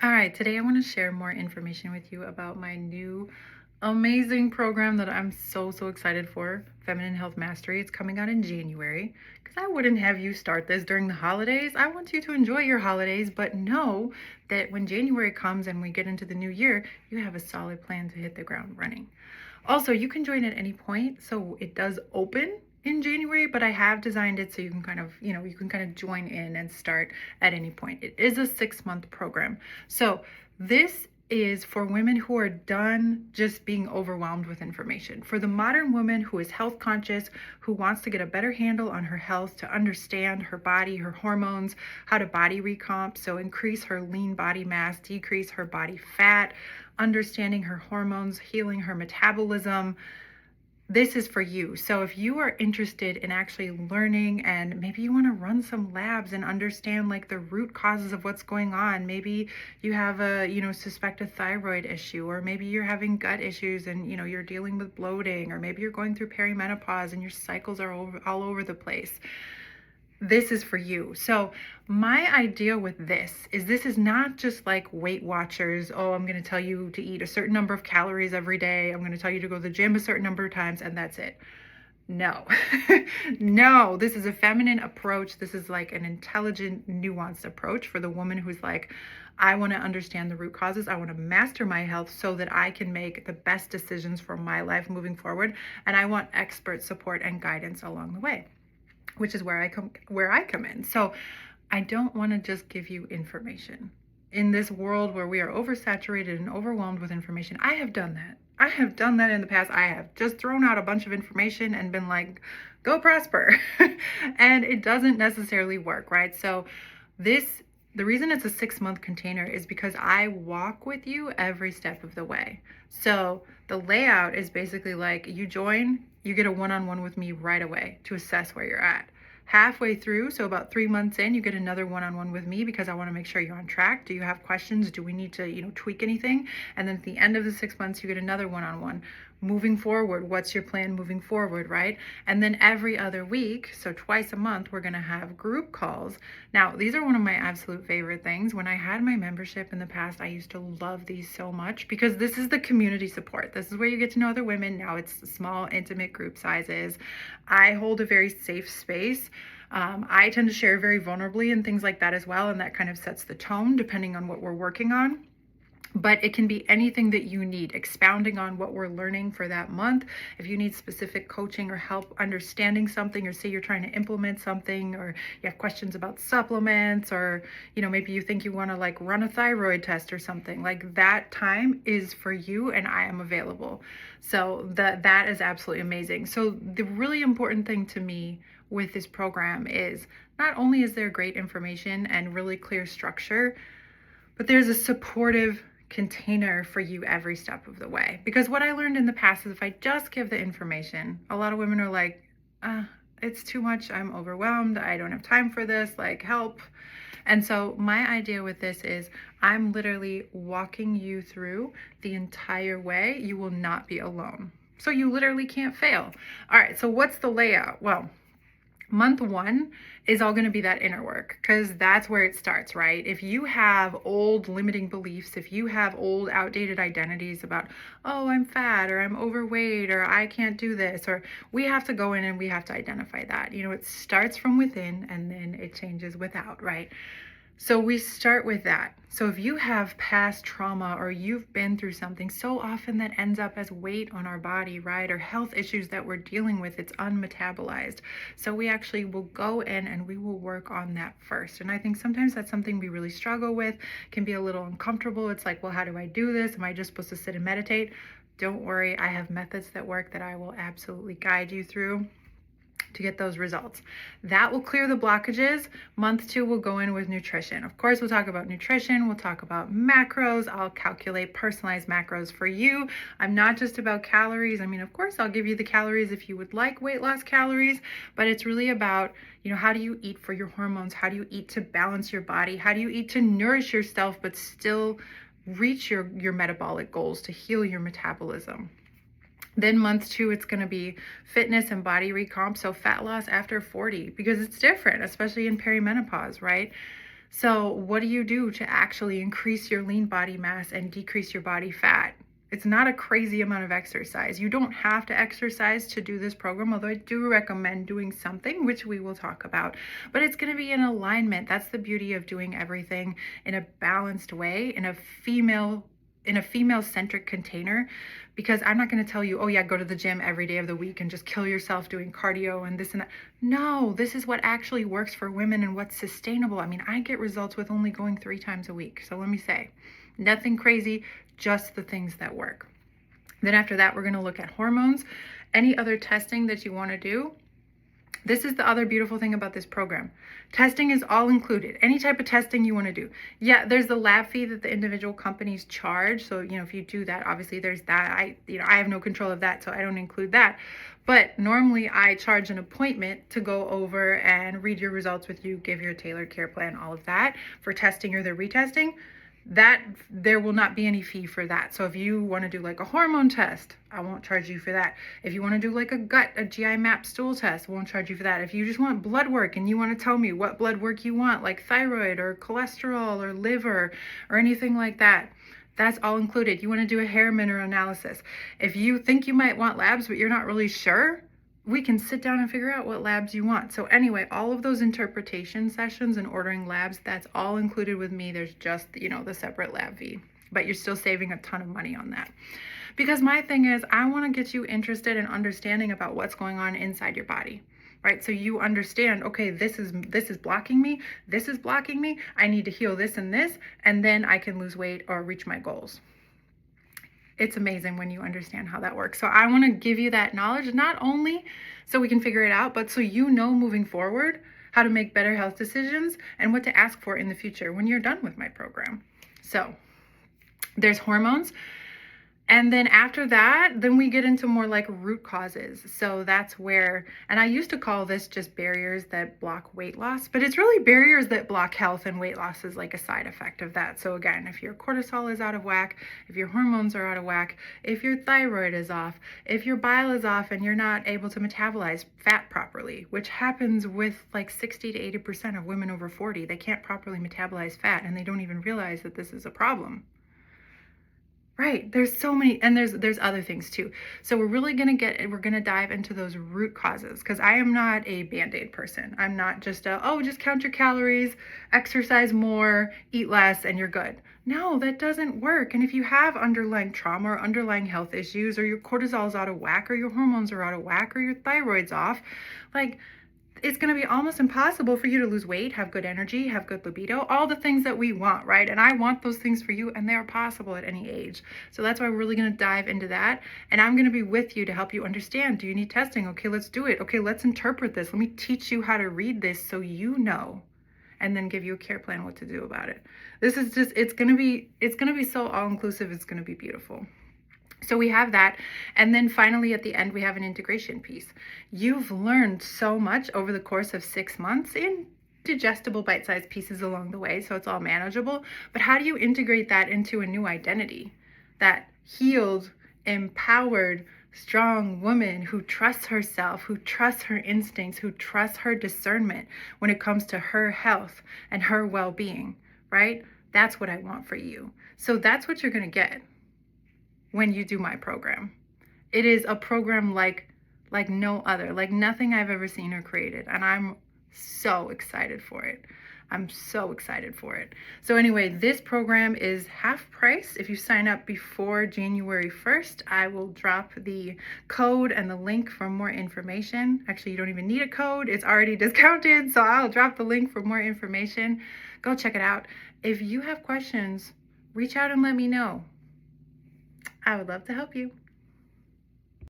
All right, today I want to share more information with you about my new amazing program that I'm so excited for, Feminine Health Mastery. It's coming out in January because I wouldn't have you start this during the holidays. I want you to enjoy your holidays, but know that when January comes and we get into the new year, you have a solid plan to hit the ground running. Also, you can join at any point, so it does open in January, but I have designed it so you can kind of join in and start at any point. It is a 6-month program. So this is for women who are done just being overwhelmed with information. For the modern woman who is health conscious, who wants to get a better handle on her health, to understand her body, her hormones, how to body recomp, so increase her lean body mass, decrease her body fat, understanding her hormones, healing her metabolism. This is for you. So if you are interested in actually learning, and maybe you want to run some labs and understand like the root causes of what's going on, maybe you have suspect a thyroid issue, or maybe you're having gut issues and you're dealing with bloating, or maybe you're going through perimenopause and your cycles are all over the place. This is for you. So my idea with this is not just like Weight Watchers. Oh, I'm going to tell you to eat a certain number of calories every day. I'm going to tell you to go to the gym a certain number of times, and that's it. No, no, this is a feminine approach. This is like an intelligent, nuanced approach for the woman who's like, I want to understand the root causes. I want to master my health so that I can make the best decisions for my life moving forward. And I want expert support and guidance along the way, which is where I come in. So I don't want to just give you information. In this world where we are oversaturated and overwhelmed with information, I have done that. I have done that in the past. I have just thrown out a bunch of information and been like, go prosper. And it doesn't necessarily work, right? So the reason it's a 6-month container is because I walk with you every step of the way. So the layout is basically like you join, you get a one-on-one with me right away to assess where you're at. Halfway through, so about 3 months in, you get another one-on-one with me because I want to make sure you're on track. Do you have questions? Do we need to, tweak anything? And then at the end of the 6 months, you get another one-on-one. Moving forward, what's your plan moving forward, right? And then every other week, so twice a month, we're going to have group calls. Now, these are one of my absolute favorite things. When I had my membership in the past, I used to love these so much because this is the community support. This is where you get to know other women. Now it's small, intimate group sizes. I hold a very safe space. I tend to share very vulnerably and things like that as well, and that kind of sets the tone depending on what we're working on. But it can be anything that you need, expounding on what we're learning for that month. If you need specific coaching or help understanding something, or say you're trying to implement something, or you have questions about supplements, or maybe you think you want to like run a thyroid test or something, like that time is for you, and I am available. So that is absolutely amazing. So the really important thing to me with this program is not only is there great information and really clear structure, but there's a supportive container for you every step of the way. Because what I learned in the past is if I just give the information, a lot of women are like, it's too much, I'm overwhelmed, I don't have time for this, like help. And so my idea with this is I'm literally walking you through the entire way. You will not be alone. So you literally can't fail. All right, so what's the layout? Well, month 1 is all going to be that inner work, because that's where it starts, right? If you have old limiting beliefs, if you have old outdated identities about, oh, I'm fat, or I'm overweight, or I can't do this, or we have to go in and we have to identify that. It starts from within and then it changes without, right? So we start with that. So if you have past trauma, or you've been through something, so often that ends up as weight on our body, right? Or health issues that we're dealing with, it's unmetabolized. So we actually will go in and we will work on that first. And I think sometimes that's something we really struggle with, can be a little uncomfortable. It's like, well, how do I do this? Am I just supposed to sit and meditate? Don't worry, I have methods that work that I will absolutely guide you through to get those results. That will clear the blockages. Month 2 will go in with nutrition. Of course, we'll talk about nutrition. We'll talk about macros. I'll calculate personalized macros for you. I'm not just about calories. I mean, of course, I'll give you the calories if you would like weight loss calories, but it's really about, how do you eat for your hormones? How do you eat to balance your body? How do you eat to nourish yourself, but still reach your metabolic goals, to heal your metabolism? Then month 2, it's going to be fitness and body recomp. So fat loss after 40, because it's different, especially in perimenopause, right? So what do you do to actually increase your lean body mass and decrease your body fat? It's not a crazy amount of exercise. You don't have to exercise to do this program, although I do recommend doing something, which we will talk about. But it's going to be in alignment. That's the beauty of doing everything in a balanced way, in a female-centric container, because I'm not going to tell you, oh yeah, go to the gym every day of the week and just kill yourself doing cardio and this and that. No, this is what actually works for women and what's sustainable. I mean, I get results with only going 3 times a week. So let me say, nothing crazy, just the things that work. Then after that, we're going to look at hormones, any other testing that you want to do. This is the other beautiful thing about this program. Testing is all included. Any type of testing you want to do. Yeah, there's the lab fee that the individual companies charge. So, if you do that, obviously there's that. I have no control of that, so I don't include that. But normally I charge an appointment to go over and read your results with you, give your tailored care plan, all of that for testing or the retesting. That there will not be any fee for that. So if you want to do like a hormone test, I won't charge you for that. If you want to do like a GI map stool test, I won't charge you for that. If you just want blood work and you want to tell me what blood work you want, like thyroid or cholesterol or liver or anything like that, that's all included. You want to do a hair mineral analysis. If you think you might want labs, but you're not really sure, we can sit down and figure out what labs you want. So anyway, all of those interpretation sessions and ordering labs, that's all included with me. There's just, the separate lab fee, but you're still saving a ton of money on that. Because my thing is, I want to get you interested in understanding about what's going on inside your body, right? So you understand, okay, this is blocking me. This is blocking me. I need to heal this and this, and then I can lose weight or reach my goals. It's amazing when you understand how that works. So I want to give you that knowledge, not only so we can figure it out, but so moving forward how to make better health decisions and what to ask for in the future when you're done with my program. So there's hormones. And then after that, then we get into more like root causes. So that's where, and I used to call this just barriers that block weight loss, but it's really barriers that block health, and weight loss is like a side effect of that. So again, if your cortisol is out of whack, if your hormones are out of whack, if your thyroid is off, if your bile is off and you're not able to metabolize fat properly, which happens with like 60 to 80% of women over 40, they can't properly metabolize fat and they don't even realize that this is a problem. Right. There's so many, and there's other things too. So we're gonna dive into those root causes, because I am not a Band-Aid person. I'm not just just count your calories, exercise more, eat less, and you're good. No, that doesn't work. And if you have underlying trauma or underlying health issues, or your cortisol is out of whack, or your hormones are out of whack, or your thyroid's off, it's going to be almost impossible for you to lose weight, have good energy, have good libido, all the things that we want, right? And I want those things for you, and they are possible at any age. So that's why we're really going to dive into that. And I'm going to be with you to help you understand. Do you need testing? Okay, let's do it. Okay, let's interpret this. Let me teach you how to read this so you know, and then give you a care plan what to do about it. This is just, it's going to be so all-inclusive. It's going to be beautiful. So we have that. And then finally at the end, we have an integration piece. You've learned so much over the course of 6 months in digestible bite-sized pieces along the way, so it's all manageable. But how do you integrate that into a new identity? That healed, empowered, strong woman who trusts herself, who trusts her instincts, who trusts her discernment when it comes to her health and her well-being, right? That's what I want for you. So that's what you're going to get when you do my program. It is a program like no other, like nothing I've ever seen or created. And I'm so excited for it. I'm so excited for it. So anyway, this program is half price. If you sign up before January 1st, I will drop the code and the link for more information. Actually, you don't even need a code. It's already discounted. So I'll drop the link for more information. Go check it out. If you have questions, reach out and let me know. I would love to help you.